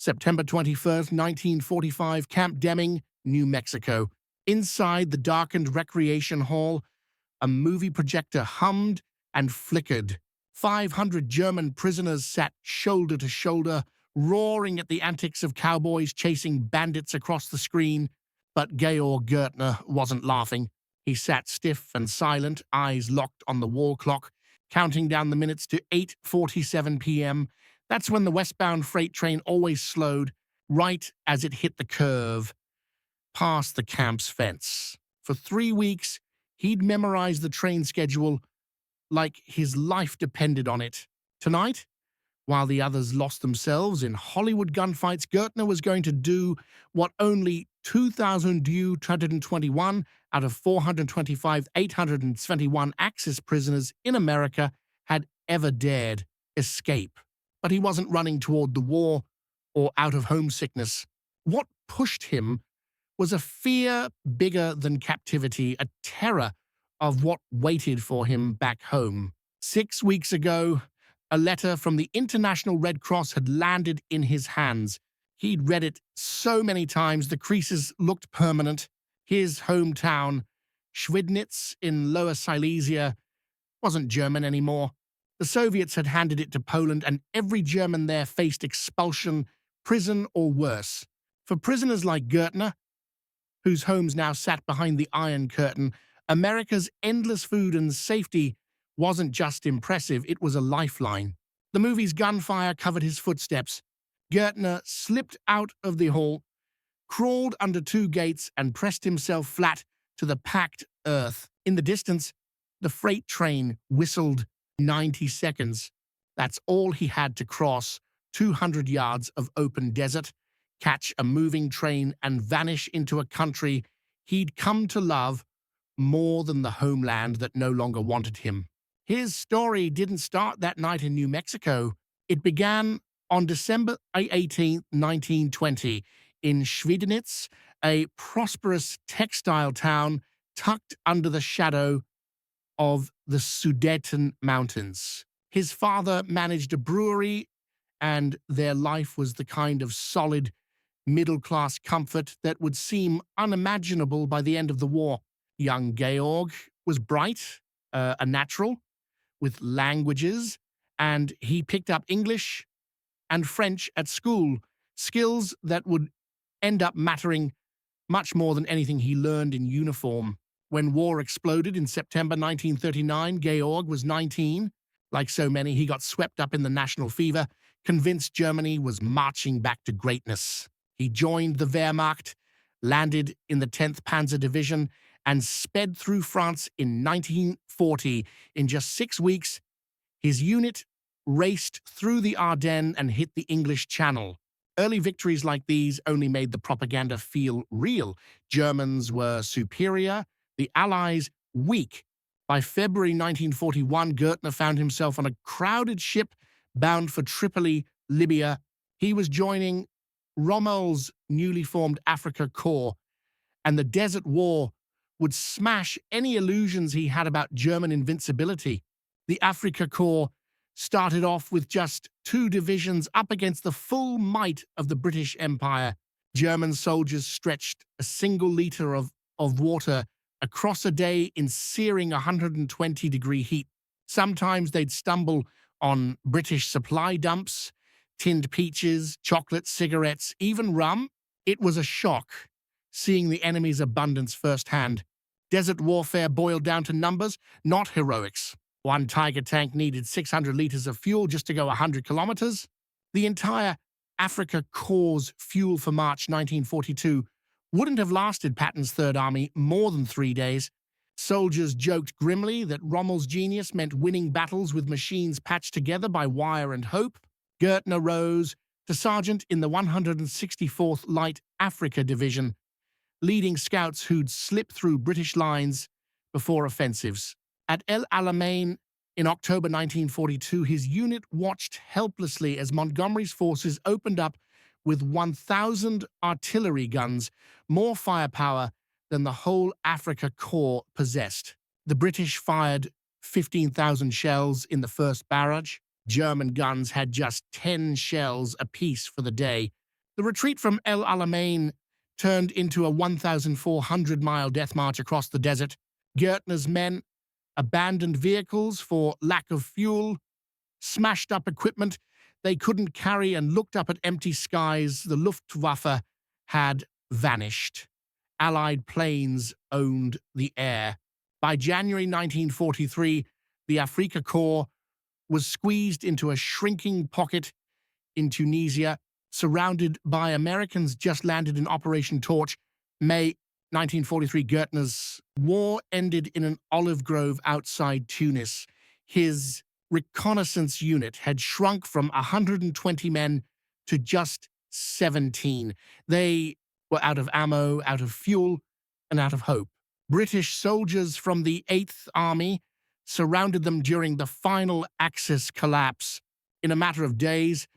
September 21st, 1945, Camp Deming, New Mexico. Inside the darkened recreation hall, a movie projector hummed and flickered. 500 German prisoners sat shoulder to shoulder, roaring at the antics of cowboys chasing bandits across the screen. But Georg Gaertner wasn't laughing. He sat stiff and silent, eyes locked on the wall clock, counting down the minutes to 8:47 p.m. That's when the westbound freight train always slowed, right as it hit the curve, past the camp's fence. For 3 weeks, he'd memorized the train schedule like his life depended on it. Tonight, while the others lost themselves in Hollywood gunfights, Gaertner was going to do what only 2,221 out of 425, 821 Axis prisoners in America had ever dared: escape. But he wasn't running toward the war or out of homesickness. What pushed him was a fear bigger than captivity, a terror of what waited for him back home. 6 weeks ago, a letter from the International Red Cross had landed in his hands. He'd read it so many times the creases looked permanent. His hometown, Schwidnitz in Lower Silesia, wasn't German anymore. The Soviets had handed it to Poland, and every German there faced expulsion, prison, or worse. For prisoners like Gaertner, whose homes now sat behind the Iron Curtain, America's endless food and safety wasn't just impressive, it was a lifeline. The movie's gunfire covered his footsteps. Gaertner slipped out of the hall, crawled under 2 gates, and pressed himself flat to the packed earth. In the distance, the freight train whistled. 90 seconds. That's all he had to cross 200 yards of open desert, catch a moving train, and vanish into a country he'd come to love more than the homeland that no longer wanted him. His story didn't start that night in New Mexico. It began on December 18, 1920, in Schwidnitz, a prosperous textile town tucked under the shadow of the Sudeten Mountains. His father managed a brewery, and their life was the kind of solid, middle-class comfort that would seem unimaginable by the end of the war. Young Georg was bright, a natural, with languages, and he picked up English and French at school, skills that would end up mattering much more than anything he learned in uniform. When war exploded in September 1939, Georg was 19. Like so many, he got swept up in the national fever, convinced Germany was marching back to greatness. He joined the Wehrmacht, landed in the 10th Panzer Division, and sped through France in 1940. In just 6 weeks, his unit raced through the Ardennes and hit the English Channel. Early victories like these only made the propaganda feel real. Germans were superior, the Allies weak. By February 1941, Gaertner found himself on a crowded ship bound for Tripoli, Libya. He was joining Rommel's newly formed Afrika Korps, and the Desert War would smash any illusions he had about German invincibility. The Afrika Korps started off with just 2 divisions up against the full might of the British Empire. German soldiers stretched a single liter of water across a day in searing 120-degree heat. Sometimes they'd stumble on British supply dumps, tinned peaches, chocolate, cigarettes, even rum. It was a shock, seeing the enemy's abundance firsthand. Desert warfare boiled down to numbers, not heroics. One Tiger tank needed 600 liters of fuel just to go 100 kilometers. The entire Afrika Korps' fuel for March 1942 wouldn't have lasted Patton's Third Army more than 3 days. Soldiers joked grimly that Rommel's genius meant winning battles with machines patched together by wire and hope. Gaertner rose to sergeant in the 164th Light Africa Division, leading scouts who'd slip through British lines before offensives. At El Alamein in October 1942, his unit watched helplessly as Montgomery's forces opened up with 1,000 artillery guns, more firepower than the whole Afrika Korps possessed. The British fired 15,000 shells in the first barrage. German guns had just 10 shells apiece for the day. The retreat from El Alamein turned into a 1,400-mile death march across the desert. Gaertner's men abandoned vehicles for lack of fuel, smashed up equipment they couldn't carry, and looked up at empty skies. The Luftwaffe had vanished. Allied planes owned the air. By January 1943, the Afrika Korps was squeezed into a shrinking pocket in Tunisia, surrounded by Americans just landed in Operation Torch. May 1943, Gaertner's war ended in an olive grove outside Tunis. His reconnaissance unit had shrunk from 120 men to just 17. They were out of ammo, out of fuel, and out of hope. British soldiers from the 8th Army surrounded them during the final Axis collapse. In a matter of days,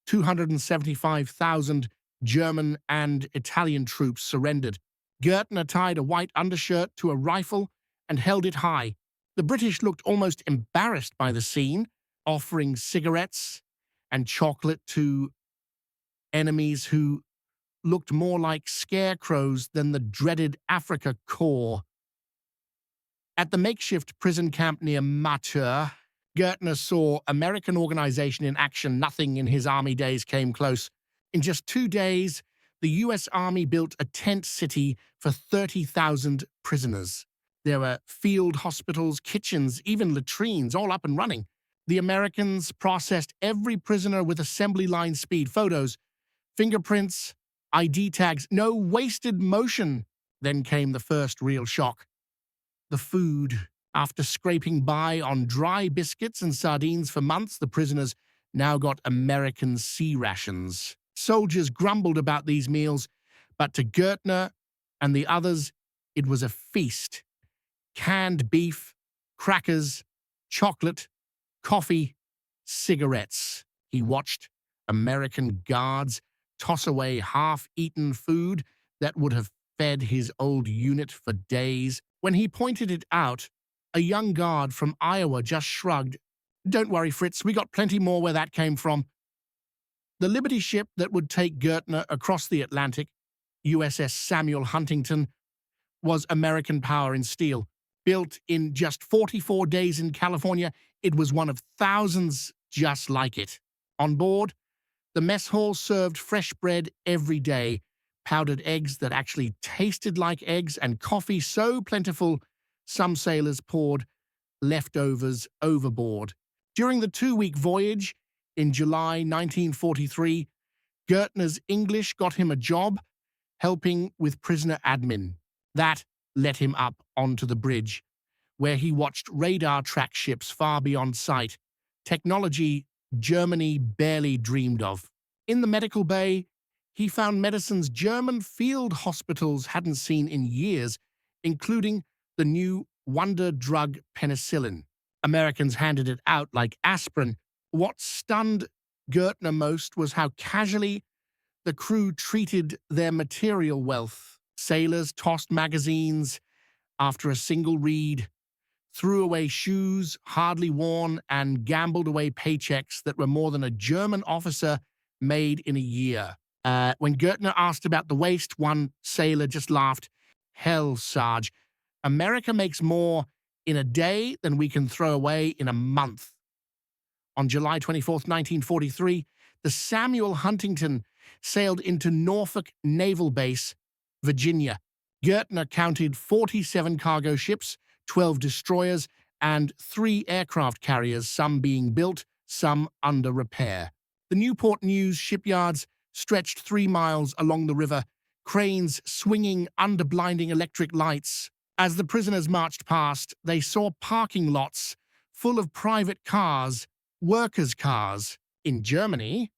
275,000 German and Italian troops surrendered. Gaertner tied a white undershirt to a rifle and held it high. The British looked almost embarrassed by the scene, offering cigarettes and chocolate to enemies who looked more like scarecrows than the dreaded Afrika Korps. At the makeshift prison camp near Matur, Gaertner saw American organization in action. Nothing in his army days came close. In just 2 days, the U.S. Army built a tent city for 30,000 prisoners. There were field hospitals, kitchens, even latrines, all up and running. The Americans processed every prisoner with assembly line speed. Photos, fingerprints, ID tags, no wasted motion. Then came the first real shock. The food. After scraping by on dry biscuits and sardines for months, the prisoners now got American sea rations. Soldiers grumbled about these meals, but to Gaertner and the others, it was a feast. Canned beef, crackers, chocolate, coffee, cigarettes. He watched American guards toss away half-eaten food that would have fed his old unit for days. When he pointed it out, a young guard from Iowa just shrugged. "Don't worry, Fritz, we got plenty more where that came from." The Liberty ship that would take Gaertner across the Atlantic, USS Samuel Huntington, was American power in steel. Built in just 44 days in California, it was one of thousands just like it. On board, the mess hall served fresh bread every day, powdered eggs that actually tasted like eggs, and coffee so plentiful some sailors poured leftovers overboard. During the 2-week voyage in July 1943, Gaertner's English got him a job helping with prisoner admin. That let him up onto the bridge, where he watched radar track ships far beyond sight, technology Germany barely dreamed of. In the medical bay, he found medicines German field hospitals hadn't seen in years, including the new wonder drug penicillin. Americans handed it out like aspirin. What stunned Gaertner most was how casually the crew treated their material wealth. Sailors tossed magazines after a single read, threw away shoes hardly worn, and gambled away paychecks that were more than a German officer made in a year. When Gaertner asked about the waste, one sailor just laughed. "Hell, Sarge, America makes more in a day than we can throw away in a month." On July 24, 1943, the Samuel Huntington sailed into Norfolk Naval Base, Virginia. Gaertner counted 47 cargo ships, 12 destroyers, and 3 aircraft carriers, some being built, some under repair. The Newport News shipyards stretched 3 miles along the river, cranes swinging under blinding electric lights. As the prisoners marched past, they saw parking lots full of private cars, workers' cars. In Germany,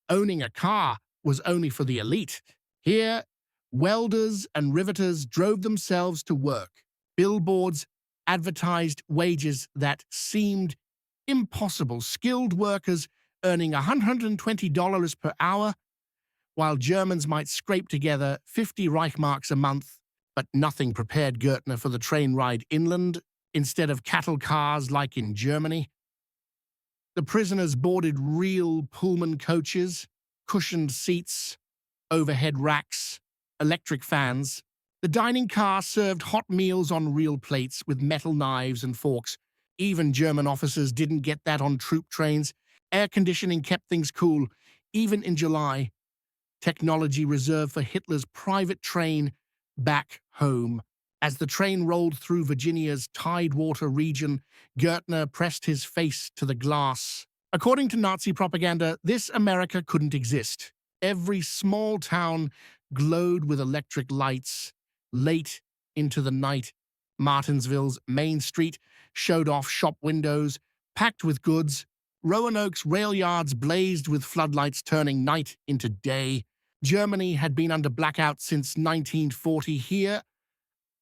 owning a car was only for the elite. Here, welders and riveters drove themselves to work. Billboards advertised wages that seemed impossible. Skilled workers earning $120 per hour, while Germans might scrape together 50 Reichmarks a month. But nothing prepared Gaertner for the train ride inland instead of cattle cars like in Germany. The prisoners boarded real Pullman coaches, cushioned seats, overhead racks, electric fans. The dining car served hot meals on real plates with metal knives and forks. Even German officers didn't get that on troop trains. Air conditioning kept things cool, even in July. Technology reserved for Hitler's private train back home. As the train rolled through Virginia's Tidewater region, Gaertner pressed his face to the glass. According to Nazi propaganda, this America couldn't exist. Every small town glowed with electric lights. Late into the night, Martinsville's Main Street showed off shop windows, packed with goods. Roanoke's rail yards blazed with floodlights, turning night into day. Germany had been under blackout since 1940. Here,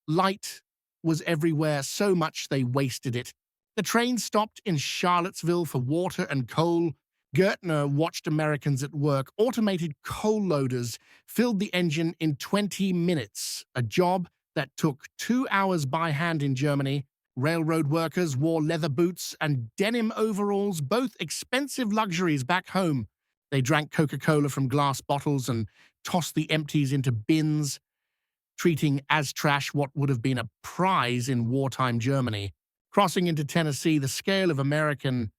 light was everywhere, so much they wasted it. The train stopped in Charlottesville for water and coal. Gaertner watched Americans at work. Automated coal loaders filled the engine in 20 minutes, a job that took 2 hours by hand in Germany. Railroad workers wore leather boots and denim overalls, both expensive luxuries back home. They drank Coca-Cola from glass bottles and tossed the empties into bins, treating as trash what would have been a prize in wartime Germany. Crossing into Tennessee, the scale of American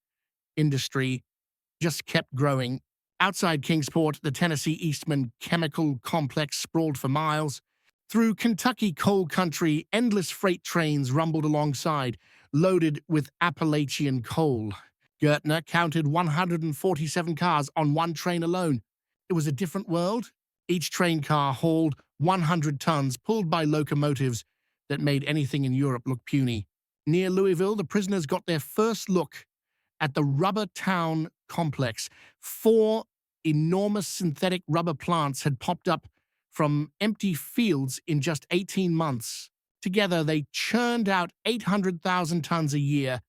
industry just kept growing. Outside Kingsport, the Tennessee Eastman Chemical Complex sprawled for miles. Through Kentucky coal country, endless freight trains rumbled alongside, loaded with Appalachian coal. Gaertner counted 147 cars on one train alone. It was a different world. Each train car hauled 100 tons, pulled by locomotives that made anything in Europe look puny. Near Louisville, the prisoners got their first look at the Rubber Town complex. 4 enormous synthetic rubber plants had popped up from empty fields in just 18 months. Together, they churned out 800,000 tons a year,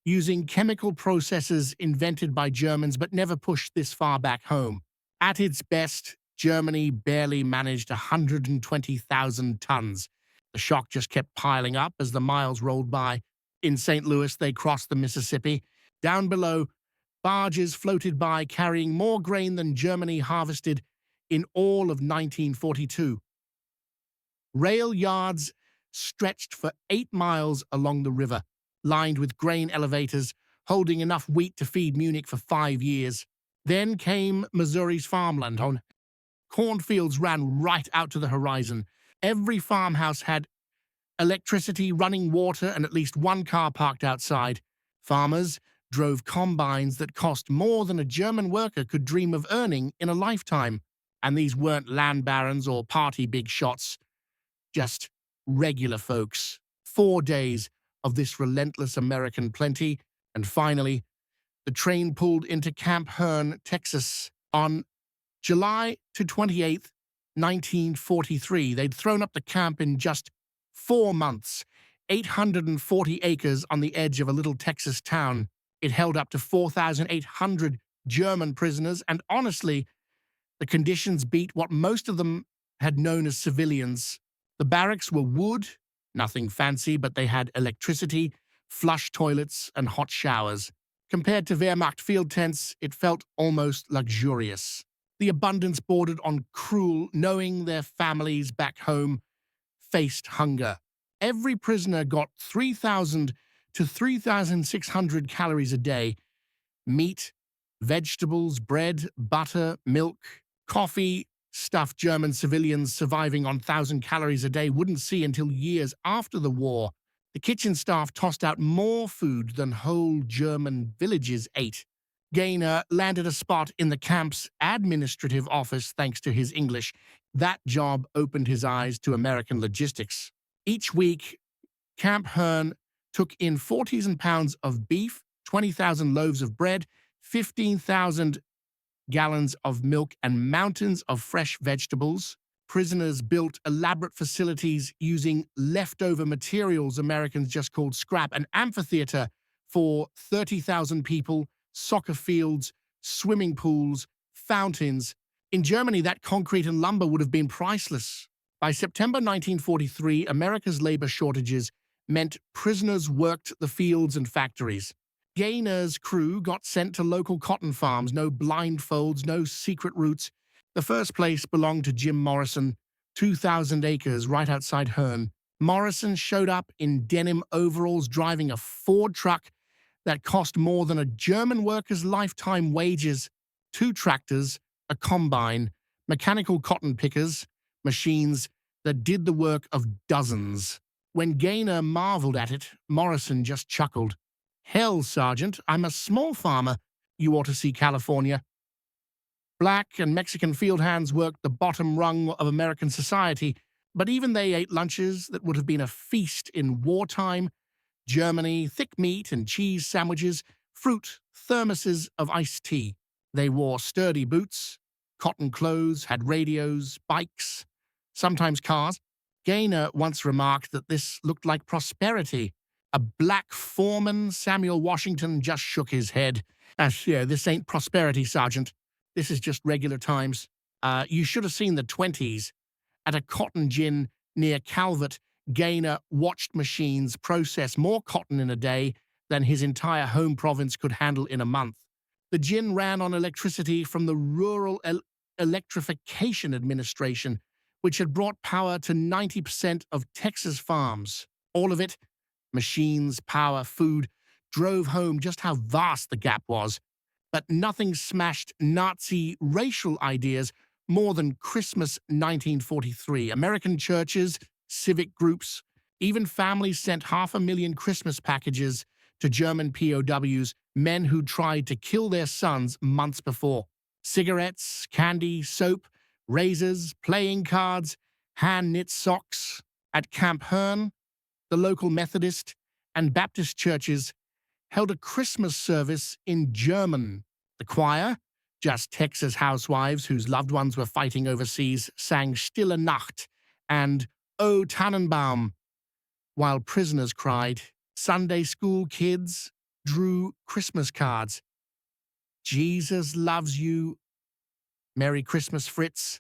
using chemical processes invented by Germans but never pushed this far back home. At its best, Germany barely managed 120,000 tons. The shock just kept piling up as the miles rolled by. In St. Louis, they crossed the Mississippi. Down below, barges floated by carrying more grain than Germany harvested in all of 1942. Rail yards stretched for 8 miles along the river, lined with grain elevators, holding enough wheat to feed Munich for 5 years. Then came Missouri's farmland. Cornfields ran right out to the horizon. Every farmhouse had electricity, running water, and at least one car parked outside. Farmers drove combines that cost more than a German worker could dream of earning in a lifetime. And these weren't land barons or party big shots, just regular folks. 4 days of this relentless American plenty, and finally, the train pulled into Camp Hearne, Texas, on July 28th, 1943. They'd thrown up the camp in just 4 months, 840 acres on the edge of a little Texas town. It held up to 4,800 German prisoners, and honestly, the conditions beat what most of them had known as civilians. The barracks were wood, nothing fancy, but they had electricity, flush toilets, and hot showers. Compared to Wehrmacht field tents, it felt almost luxurious. The abundance bordered on cruel, knowing their families back home faced hunger. Every prisoner got 3,000 to 3,600 calories a day. Meat, vegetables, bread, butter, milk, coffee, stuff German civilians surviving on 1,000 calories a day wouldn't see until years after the war. The kitchen staff tossed out more food than whole German villages ate. Gaertner landed a spot in the camp's administrative office thanks to his English. That job opened his eyes to American logistics. Each week, Camp Hearne took in 40,000 pounds of beef, 20,000 loaves of bread, 15,000 gallons of milk, and mountains of fresh vegetables. Prisoners built elaborate facilities using leftover materials Americans just called scrap, an amphitheater for 30,000 people, soccer fields, swimming pools, fountains. In Germany, that concrete and lumber would have been priceless. By September 1943, America's labor shortages meant prisoners worked the fields and factories. Gaertner's crew got sent to local cotton farms, no blindfolds, no secret routes. The first place belonged to Jim Morrison, 2,000 acres right outside Hearne. Morrison showed up in denim overalls driving a Ford truck that cost more than a German worker's lifetime wages, 2 tractors, a combine, mechanical cotton pickers, machines that did the work of dozens. When Gaertner marveled at it, Morrison just chuckled. "Hell, Sergeant, I'm a small farmer. You ought to see California." Black and Mexican field hands worked the bottom rung of American society, but even they ate lunches that would have been a feast in wartime Germany, thick meat and cheese sandwiches, fruit, thermoses of iced tea. They wore sturdy boots, cotton clothes, had radios, bikes, sometimes cars. Gaertner once remarked that this looked like prosperity. A black foreman, Samuel Washington, just shook his head. This ain't prosperity, Sergeant. This is just regular times. You should have seen the 20s. At a cotton gin near Calvert, Gaertner watched machines process more cotton in a day than his entire home province could handle in a month. The gin ran on electricity from the Rural Electrification Administration, which had brought power to 90% of Texas farms. All of it, machines, power, food, drove home just how vast the gap was. But nothing smashed Nazi racial ideas more than Christmas 1943. American churches, civic groups, even families sent 500,000 Christmas packages to German POWs, men who tried to kill their sons months before. Cigarettes, candy, soap, razors, playing cards, hand-knit socks. At Camp Hearne, the local Methodist and Baptist churches held a Christmas service in German. The choir, just Texas housewives whose loved ones were fighting overseas, sang Stille Nacht and O Tannenbaum, while prisoners cried. Sunday school kids drew Christmas cards. Jesus loves you. Merry Christmas, Fritz.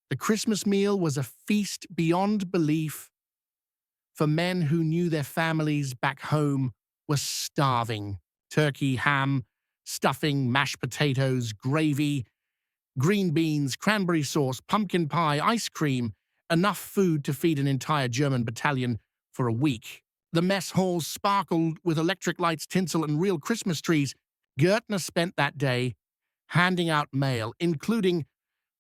The Christmas meal was a feast beyond belief for men who knew their families back home were starving. Turkey, ham, stuffing, mashed potatoes, gravy, green beans, cranberry sauce, pumpkin pie, ice cream, enough food to feed an entire German battalion for a week. The mess halls sparkled with electric lights, tinsel, and real Christmas trees. Gaertner spent that day handing out mail, including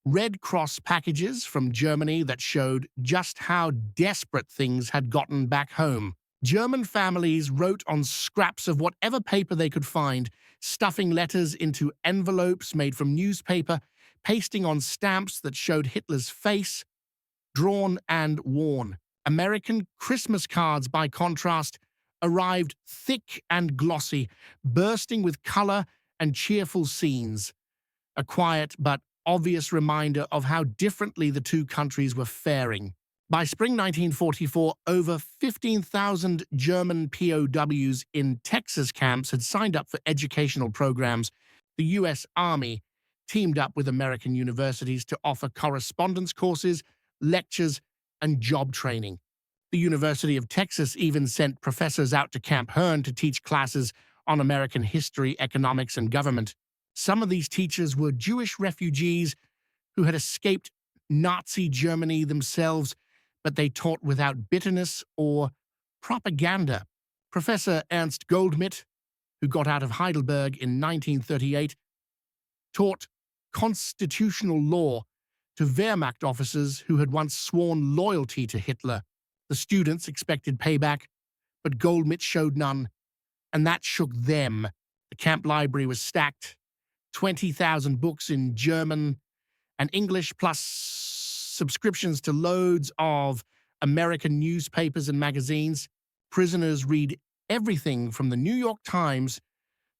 Red Cross packages from Germany that showed just how desperate things had gotten back home. German families wrote on scraps of whatever paper they could find, stuffing letters into envelopes made from newspaper, pasting on stamps that showed Hitler's face, drawn and worn. American Christmas cards, by contrast, arrived thick and glossy, bursting with color and cheerful scenes. A quiet but obvious reminder of how differently the two countries were faring. By spring 1944, over 15,000 German POWs in Texas camps had signed up for educational programs. The U.S. Army teamed up with American universities to offer correspondence courses, lectures, and job training. The University of Texas even sent professors out to Camp Hearne to teach classes on American history, economics, and government. Some of these teachers were Jewish refugees who had escaped Nazi Germany themselves, but they taught without bitterness or propaganda. Professor Ernst Goldmitt, who got out of Heidelberg in 1938, taught constitutional law to Wehrmacht officers who had once sworn loyalty to Hitler. The students expected payback, but Goldmitt showed none, and that shook them. The camp library was stacked, 20,000 books in German and English, plus subscriptions to loads of American newspapers and magazines. Prisoners read everything from the New York Times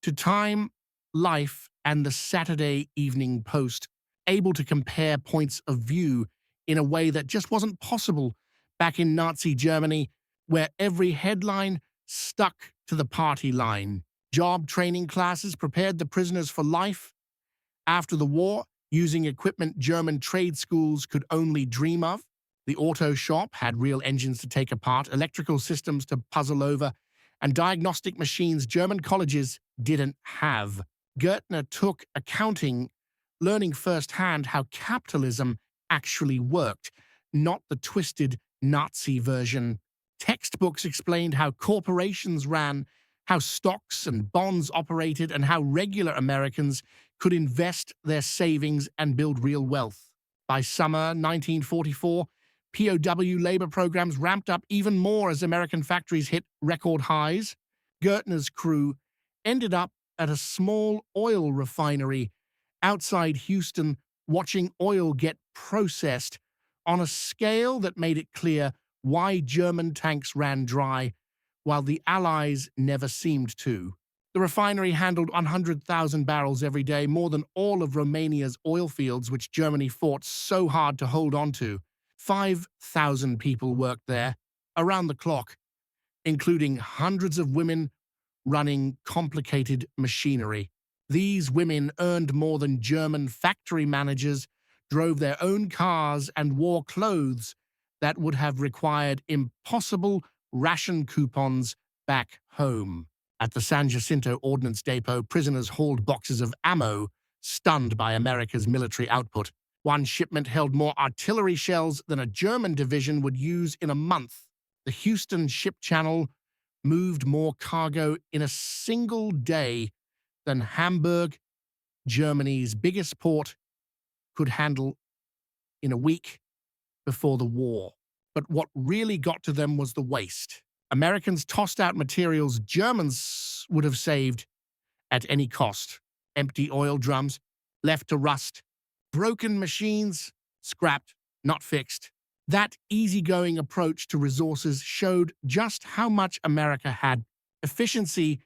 to Time, Life, and the Saturday Evening Post, able to compare points of view in a way that just wasn't possible back in Nazi Germany, where every headline stuck to the party line. Job training classes prepared the prisoners for life after the war, using equipment German trade schools could only dream of. The auto shop had real engines to take apart, electrical systems to puzzle over, and diagnostic machines German colleges didn't have. Gaertner took accounting learning firsthand how capitalism actually worked, not the twisted Nazi version. Textbooks explained how corporations ran, how stocks and bonds operated, and how regular Americans could invest their savings and build real wealth. By summer 1944, POW labor programs ramped up even more as American factories hit record highs. Gaertner's crew ended up at a small oil refinery outside Houston, watching oil get processed on a scale that made it clear why German tanks ran dry, while the Allies never seemed to. The refinery handled 100,000 barrels every day, more than all of Romania's oil fields, which Germany fought so hard to hold on to. 5,000 people worked there, around the clock, including hundreds of women running complicated machinery. These women earned more than German factory managers, drove their own cars, and wore clothes that would have required impossible ration coupons back home. At the San Jacinto Ordnance Depot, prisoners hauled boxes of ammo, stunned by America's military output. One shipment held more artillery shells than a German division would use in a month. The Houston Ship Channel moved more cargo in a single day than Hamburg, Germany's biggest port, could handle in a week before the war. But what really got to them was the waste. Americans tossed out materials Germans would have saved at any cost. Empty oil drums, left to rust, broken machines, scrapped, not fixed. That easygoing approach to resources showed just how much America had. Efficiency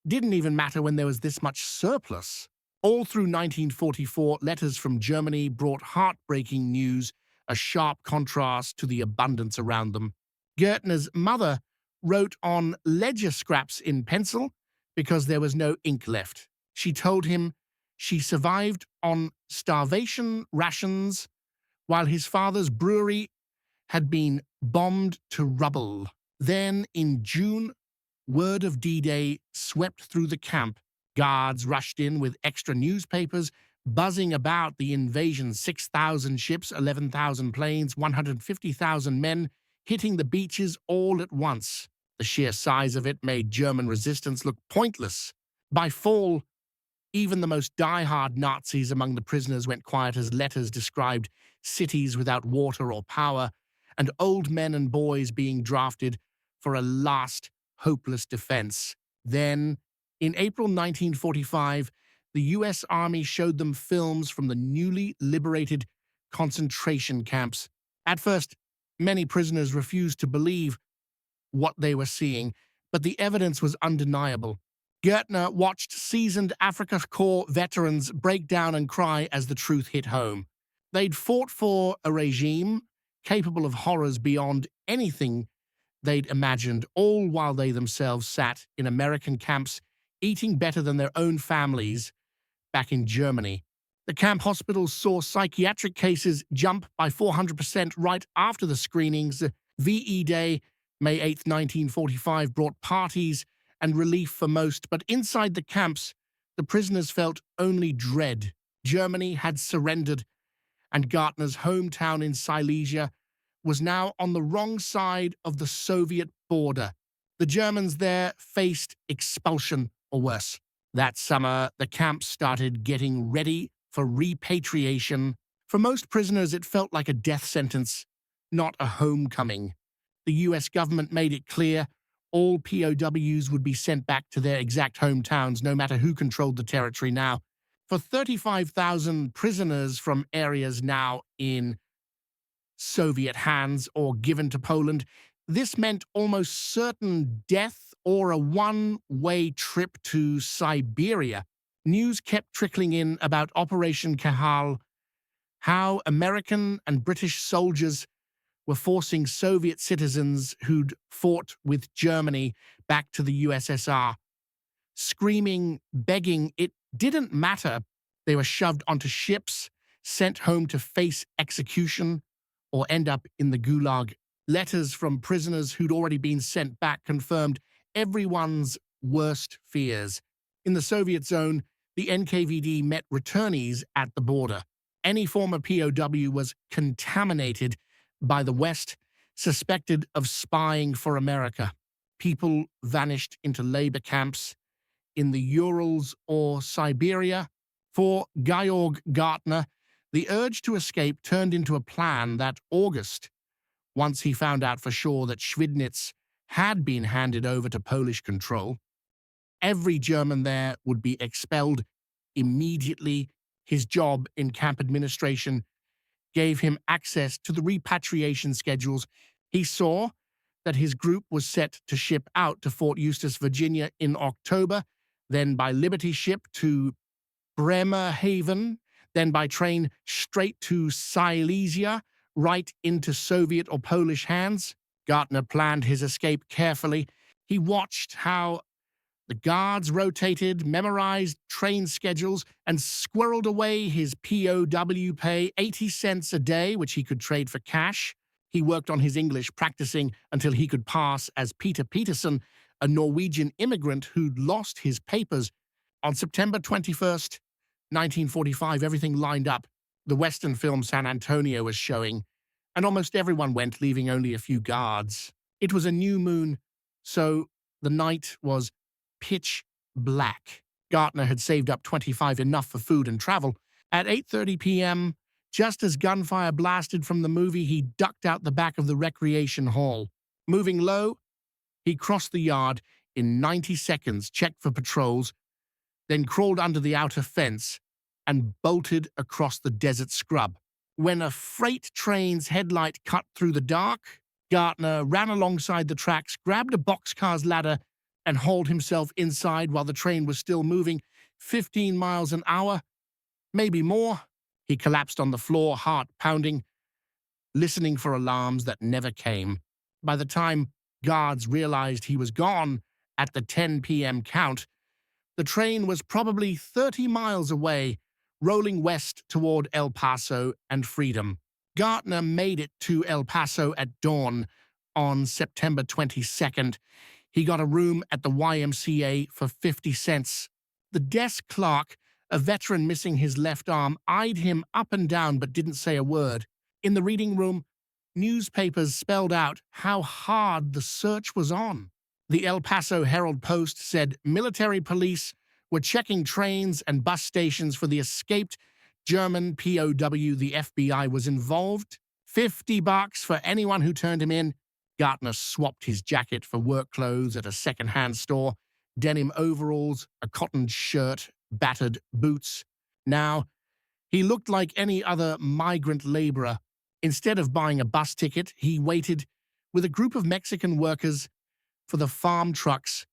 didn't even matter when there was this much surplus. All through 1944, letters from Germany brought heartbreaking news, a sharp contrast to the abundance around them. Gaertner's mother wrote on ledger scraps in pencil because there was no ink left. She told him she survived on starvation rations while his father's brewery had been bombed to rubble. Then, in June, word of D-Day swept through the camp. Guards rushed in with extra newspapers, buzzing about the invasion. 6,000 ships, 11,000 planes, 150,000 men hitting the beaches all at once. The sheer size of it made German resistance look pointless. By fall, even the most die-hard Nazis among the prisoners went quiet as letters described cities without water or power, and old men and boys being drafted for a last hopeless defense. Then, in April 1945, the U.S. Army showed them films from the newly liberated concentration camps. At first, many prisoners refused to believe what they were seeing, but the evidence was undeniable. Gaertner watched seasoned Afrika Korps veterans break down and cry as the truth hit home. They'd fought for a regime capable of horrors beyond anything they'd imagined, all while they themselves sat in American camps, eating better than their own families back in Germany. The camp hospitals saw psychiatric cases jump by 400% right after the screenings. VE Day, May 8, 1945, brought parties and relief for most, but inside the camps, the prisoners felt only dread. Germany had surrendered, and Gaertner's hometown in Silesia was now on the wrong side of the Soviet border. The Germans there faced expulsion, or worse. That summer, the camps started getting ready for repatriation. For most prisoners, it felt like a death sentence, not a homecoming. The U.S. government made it clear all POWs would be sent back to their exact hometowns, no matter who controlled the territory now. For 35,000 prisoners from areas now in Soviet hands or given to Poland, this meant almost certain death or a one-way trip to Siberia. News kept trickling in about Operation Cahal, how American and British soldiers were forcing Soviet citizens who'd fought with Germany back to the USSR. Screaming, begging, it didn't matter. They were shoved onto ships, sent home to face execution, or end up in the Gulag. Letters from prisoners who'd already been sent back confirmed everyone's worst fears. In the Soviet zone, The NKVD met returnees at the border. Any former POW was contaminated by the West, suspected of spying for America. People vanished into labor camps in the Urals or Siberia. For Georg Gaertner, the urge to escape turned into a plan that August, once he found out for sure that Schwidnitz had been handed over to Polish control. Every German there would be expelled immediately. His job in camp administration gave him access to the repatriation schedules. He saw that his group was set to ship out to Fort Eustis, Virginia in October, then by Liberty ship to Bremerhaven, then by train straight to Silesia, right into Soviet or Polish hands. Gaertner planned his escape carefully. He watched how the guards rotated, memorized train schedules, and squirreled away his POW pay, 80 cents a day, which he could trade for cash. He worked on his English, practicing until he could pass as Peter Peterson, a Norwegian immigrant who'd lost his papers. On September 21st, 1945, everything lined up. The Western film San Antonio was showing, and almost everyone went, leaving only a few guards. It was a new moon, so the night was pitch black. Gaertner had saved up $25, enough for food and travel. At 8:30 p.m., just as gunfire blasted from the movie, he ducked out the back of the recreation hall. Moving low, he crossed the yard in 90 seconds, checked for patrols, then crawled under the outer fence and bolted across the desert scrub. When a freight train's headlight cut through the dark, Gaertner ran alongside the tracks, grabbed a boxcar's ladder, and hauled himself inside while the train was still moving 15 miles an hour, maybe more. He collapsed on the floor, heart pounding, listening for alarms that never came. By the time guards realized he was gone at the 10 p.m. count, the train was probably 30 miles away, rolling west toward El Paso and freedom. Gaertner made it to El Paso at dawn on September 22nd. He got a room at the YMCA for 50 cents. The desk clerk, a veteran missing his left arm, eyed him up and down but didn't say a word. In the reading room, newspapers spelled out how hard the search was on. The El Paso Herald-Post said military police were checking trains and bus stations for the escaped German POW. The FBI was involved. $50 for anyone who turned him in. Gaertner swapped his jacket for work clothes at a second-hand store, denim overalls, a cotton shirt, battered boots. Now, he looked like any other migrant laborer. Instead of buying a bus ticket, he waited with a group of Mexican workers for the farm trucks,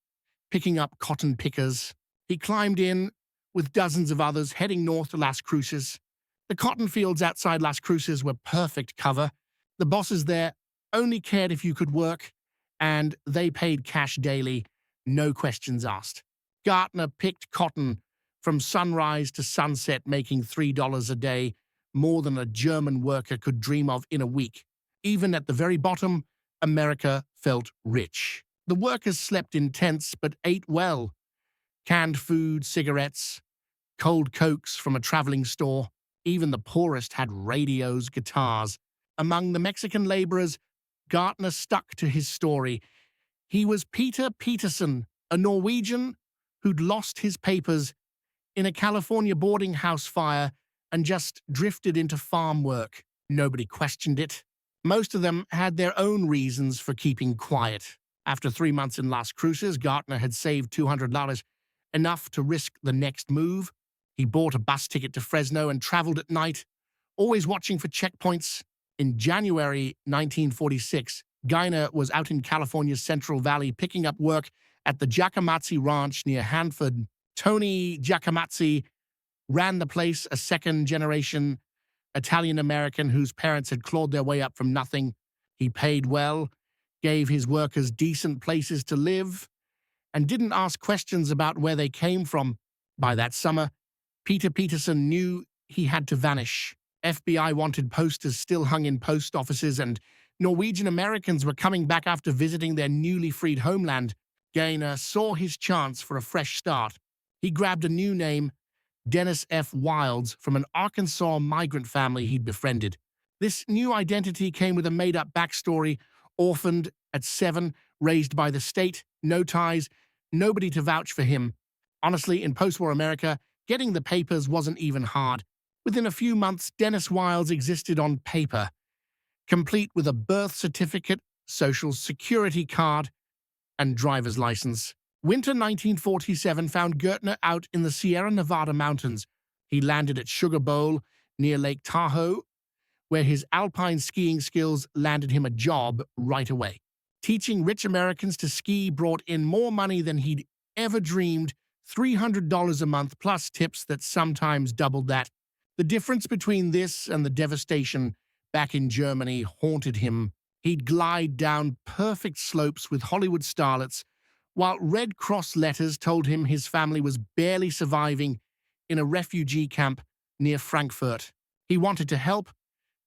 picking up cotton pickers. He climbed in with dozens of others, heading north to Las Cruces. The cotton fields outside Las Cruces were perfect cover. The bosses there only cared if you could work, and they paid cash daily, no questions asked. Gaertner picked cotton from sunrise to sunset, making $3 a day, more than a German worker could dream of in a week. Even at the very bottom, America felt rich. The workers slept in tents but ate well. Canned food, cigarettes, cold cokes from a traveling store. Even the poorest had radios, guitars. Among the Mexican laborers, Gaertner stuck to his story. He was Peter Peterson, a Norwegian who'd lost his papers in a California boarding house fire and just drifted into farm work. Nobody questioned it. Most of them had their own reasons for keeping quiet. After 3 months in Las Cruces, Gaertner had saved $200, enough to risk the next move. He bought a bus ticket to Fresno and traveled at night, always watching for checkpoints. In January 1946, Gaertner was out in California's Central Valley picking up work at the Giacomazzi Ranch near Hanford. Tony Giacomazzi ran the place, a second-generation Italian-American whose parents had clawed their way up from nothing. He paid well, gave his workers decent places to live, and didn't ask questions about where they came from. By that summer, Peter Peterson knew he had to vanish. FBI wanted posters still hung in post offices, and Norwegian Americans were coming back after visiting their newly freed homeland. Gaertner saw his chance for a fresh start. He grabbed a new name, Dennis F. Wilds, from an Arkansas migrant family he'd befriended. This new identity came with a made-up backstory: orphaned at 7, raised by the state, no ties, nobody to vouch for him. Honestly, in post-war America, getting the papers wasn't even hard. Within a few months, Dennis Wilds existed on paper, complete with a birth certificate, social security card, and driver's license. Winter 1947 found Gaertner out in the Sierra Nevada mountains. He landed at Sugar Bowl, near Lake Tahoe, where his alpine skiing skills landed him a job right away. Teaching rich Americans to ski brought in more money than he'd ever dreamed, $300 a month plus tips that sometimes doubled that. The difference between this and the devastation back in Germany haunted him. He'd glide down perfect slopes with Hollywood starlets, while Red Cross letters told him his family was barely surviving in a refugee camp near Frankfurt. He wanted to help,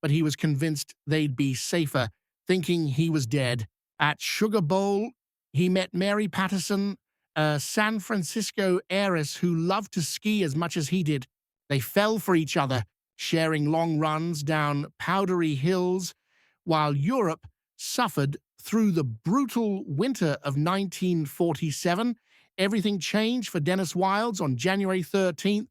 but he was convinced they'd be safer, thinking he was dead. At Sugar Bowl, he met Mary Patterson, a San Francisco heiress who loved to ski as much as he did. They fell for each other, sharing long runs down powdery hills, while Europe suffered through the brutal winter of 1947. Everything changed for Dennis Wilds on January 13th,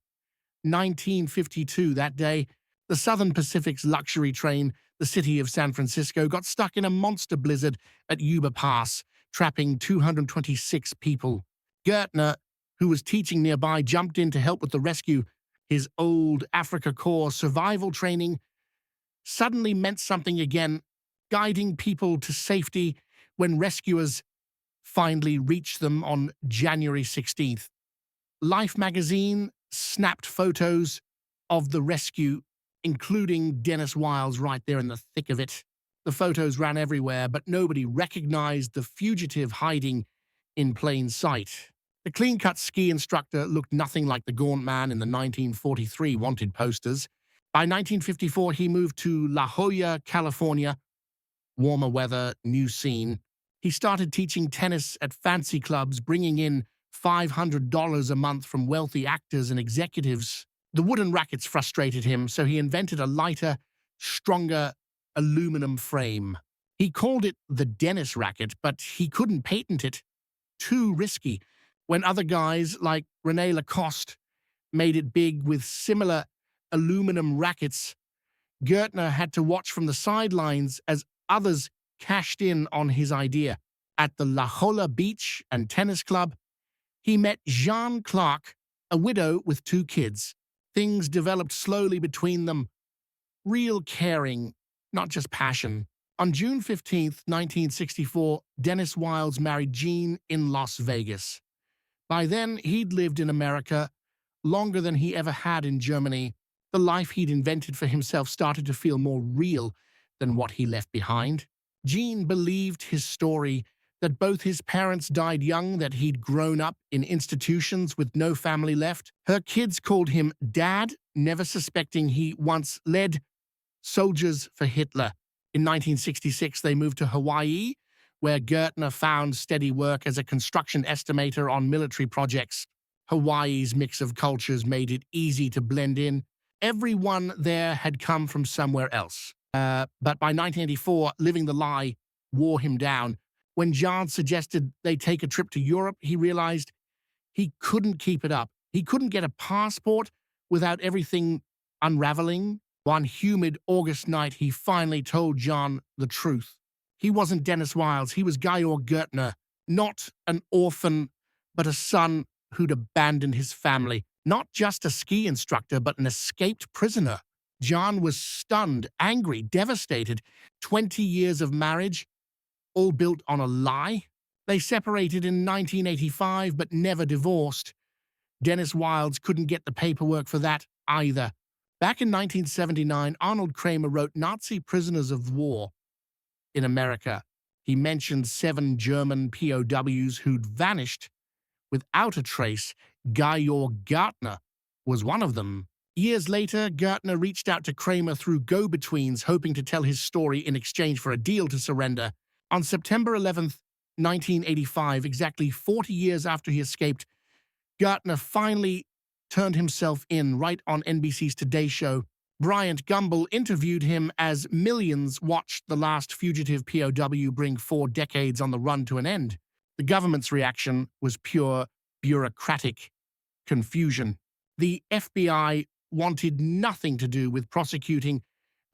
1952. That day, the Southern Pacific's luxury train, the city of San Francisco, got stuck in a monster blizzard at Yuba Pass, trapping 226 people. Gaertner, who was teaching nearby, jumped in to help with the rescue. His old Afrika Korps survival training suddenly meant something again, guiding people to safety when rescuers finally reached them on January 16th. Life magazine snapped photos of the rescue, including Dennis Wilds right there in the thick of it. The photos ran everywhere, but nobody recognized the fugitive hiding in plain sight. The clean-cut ski instructor looked nothing like the gaunt man in the 1943 wanted posters. By 1954, he moved to La Jolla, California. Warmer weather, new scene. He started teaching tennis at fancy clubs, bringing in $500 a month from wealthy actors and executives. The wooden rackets frustrated him, so he invented a lighter, stronger aluminum frame. He called it the Dennis racket, but he couldn't patent it. Too risky. When other guys like René Lacoste made it big with similar aluminum rackets, Gaertner had to watch from the sidelines as others cashed in on his idea. At the La Jolla Beach and Tennis Club, he met Jeanne Clark, a widow with 2 kids. Things developed slowly between them. Real caring, not just passion. On June 15th, 1964, Dennis Wilds married Jean in Las Vegas. By then, he'd lived in America longer than he ever had in Germany. The life he'd invented for himself started to feel more real than what he left behind. Jean believed his story, that both his parents died young, that he'd grown up in institutions with no family left. Her kids called him Dad, never suspecting he once led soldiers for Hitler. In 1966, they moved to Hawaii, where Gaertner found steady work as a construction estimator on military projects. Hawaii's mix of cultures made it easy to blend in. Everyone there had come from somewhere else. But by 1984, living the lie wore him down. When Jean suggested they take a trip to Europe, he realized he couldn't keep it up. He couldn't get a passport without everything unraveling. One humid August night, he finally told Jean the truth. He wasn't Dennis Wilds. He was Georg Gaertner, not an orphan, but a son who'd abandoned his family. Not just a ski instructor, but an escaped prisoner. Jean was stunned, angry, devastated. 20 years of marriage, all built on a lie. They separated in 1985, but never divorced. Dennis Wilds couldn't get the paperwork for that either. Back in 1979, Arnold Kramer wrote Nazi Prisoners of War in America. He mentioned 7 German POWs who'd vanished without a trace. Georg Gaertner was one of them. Years later, Gaertner reached out to Kramer through go-betweens, hoping to tell his story in exchange for a deal to surrender. On September 11th, 1985, exactly 40 years after he escaped, Gaertner finally turned himself in right on NBC's Today Show. Bryant Gumbel interviewed him as millions watched the last fugitive POW bring 4 decades on the run to an end. The government's reaction was pure bureaucratic confusion. The FBI wanted nothing to do with prosecuting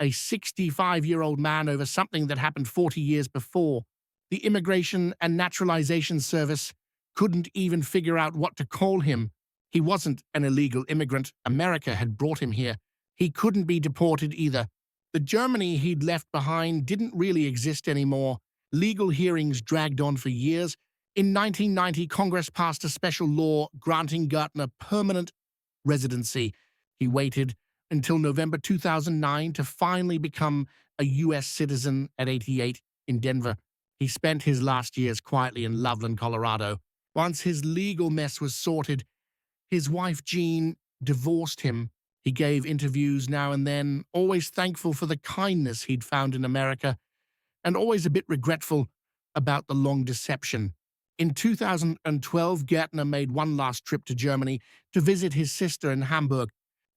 a 65-year-old man over something that happened 40 years before. The Immigration and Naturalization Service couldn't even figure out what to call him. He wasn't an illegal immigrant. America had brought him here. He couldn't be deported either. The Germany he'd left behind didn't really exist anymore. Legal hearings dragged on for years. In 1990, Congress passed a special law granting Gaertner permanent residency. He waited until November 2009 to finally become a U.S. citizen at 88 in Denver. He spent his last years quietly in Loveland, Colorado. Once his legal mess was sorted, his wife Jean divorced him. He gave interviews now and then, always thankful for the kindness he'd found in America, and always a bit regretful about the long deception. In 2012, Gaertner made one last trip to Germany to visit his sister in Hamburg.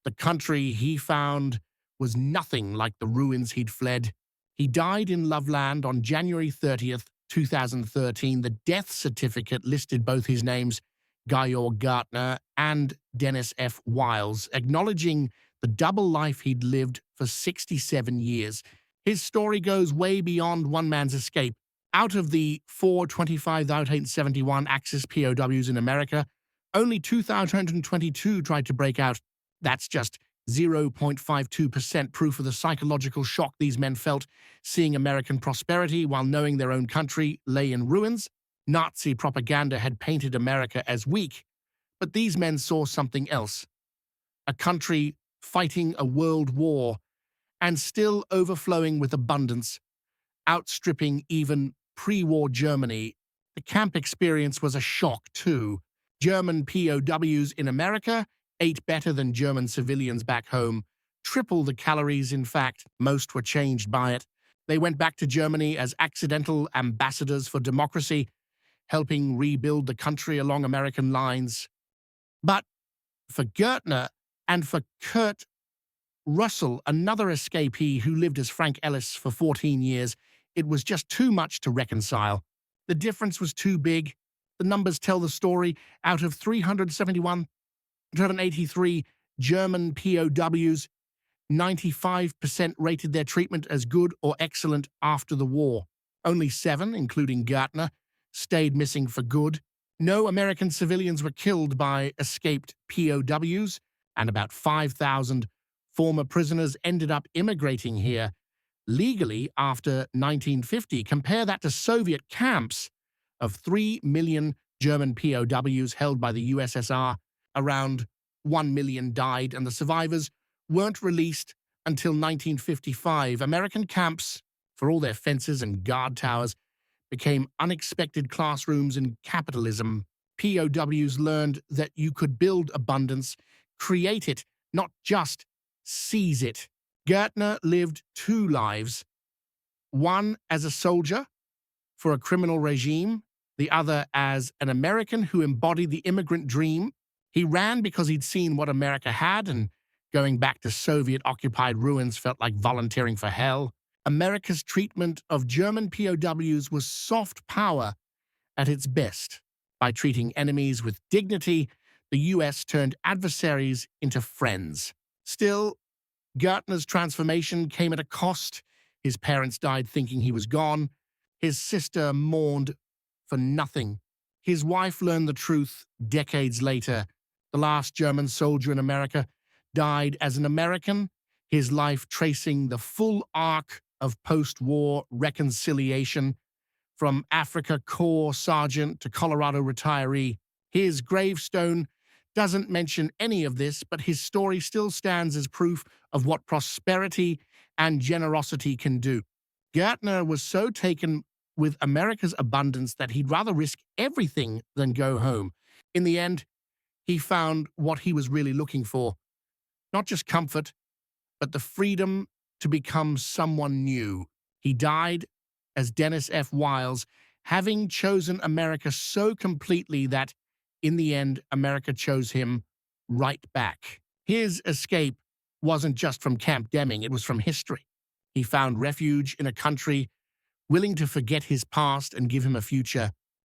The country he found was nothing like the ruins he'd fled. He died in Loveland on January 30th, 2013. The death certificate listed both his names, Georg Gaertner and Dennis F. Wiles, acknowledging the double life he'd lived for 67 years. His story goes way beyond one man's escape. Out of the 425,871 Axis POWs in America, only 2,222 tried to break out. That's just 0.52% proof of the psychological shock these men felt seeing American prosperity while knowing their own country lay in ruins. Nazi propaganda had painted America as weak, but these men saw something else. A country fighting a world war and still overflowing with abundance, outstripping even pre-war Germany. The camp experience was a shock, too. German POWs in America ate better than German civilians back home. Triple the calories, in fact. Most were changed by it. They went back to Germany as accidental ambassadors for democracy, helping rebuild the country along American lines. But for Gaertner and for Kurt Russell, another escapee who lived as Frank Ellis for 14 years, it was just too much to reconcile. The difference was too big. The numbers tell the story. Out of 383 German POWs, 95% rated their treatment as good or excellent after the war. Only 7, including Gaertner, stayed missing for good. No American civilians were killed by escaped POWs, and about 5,000 former prisoners ended up immigrating here legally after 1950. Compare that to Soviet camps of 3 million German POWs held by the USSR. Around 1 million died, and the survivors weren't released until 1955. American camps, for all their fences and guard towers, became unexpected classrooms in capitalism. POWs learned that you could build abundance, create it, not just seize it. Gaertner lived 2 lives, one as a soldier for a criminal regime, the other as an American who embodied the immigrant dream. He ran because he'd seen what America had, and going back to Soviet-occupied ruins felt like volunteering for hell. America's treatment of German POWs was soft power at its best. By treating enemies with dignity, the U.S. turned adversaries into friends. Still, Gaertner's transformation came at a cost. His parents died thinking he was gone. His sister mourned for nothing. His wife learned the truth decades later. The last German soldier in America died as an American, his life tracing the full arc of post-war reconciliation, from Afrika Korps sergeant to Colorado retiree. His gravestone doesn't mention any of this, but his story still stands as proof of what prosperity and generosity can do. Gaertner was so taken with America's abundance that he'd rather risk everything than go home. In the end, he found what he was really looking for. Not just comfort, but the freedom to become someone new. He died as Dennis F. Wiles, having chosen America so completely that, in the end, America chose him right back. His escape wasn't just from Camp Deming, it was from history. He found refuge in a country willing to forget his past and give him a future